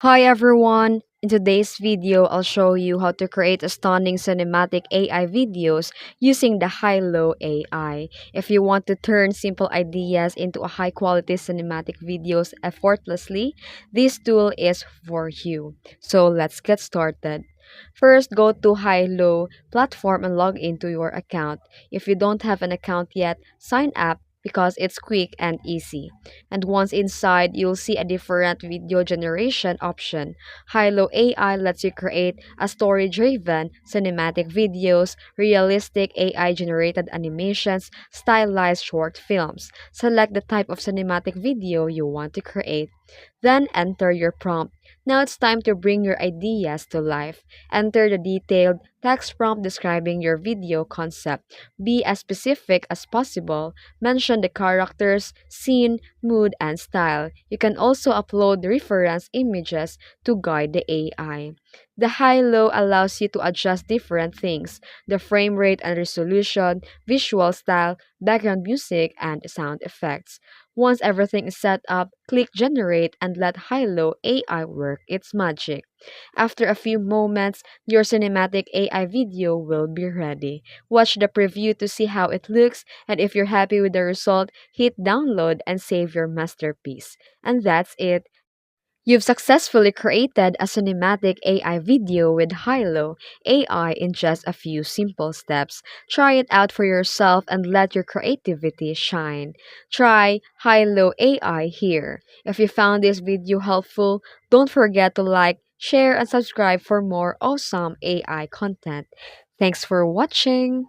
Hi everyone! In today's video, I'll show you how to create a stunning cinematic AI videos using the Hailuo AI. If you want to turn simple ideas into a high-quality cinematic videos effortlessly, this tool is for you. So let's get started. First, go to Hailuo platform and log into your account. If you don't have an account yet, sign up because it's quick and easy. And once inside, you'll see a different video generation option. Hilo AI lets you create a story-driven cinematic videos, realistic AI-generated animations, stylized short films. Select the type of cinematic video you want to create. Then enter your prompt. Now it's time to bring your ideas to life. Enter the detailed text prompt describing your video concept. Be as specific as possible. Mention the characters, scene, mood, and style. You can also upload reference images to guide the AI. The high-low allows you to adjust different things, the frame rate and resolution, visual style, background music, and sound effects. Once everything is set up, click Generate and let high-low AI work its magic. After a few moments, your cinematic AI video will be ready. Watch the preview to see how it looks, and if you're happy with the result, hit download and save your masterpiece. And that's it. You've successfully created a cinematic AI video with Hilo AI in just a few simple steps. Try it out for yourself and let your creativity shine. Try Hilo AI here. If you found this video helpful, don't forget to like, share, and subscribe for more awesome AI content. Thanks for watching.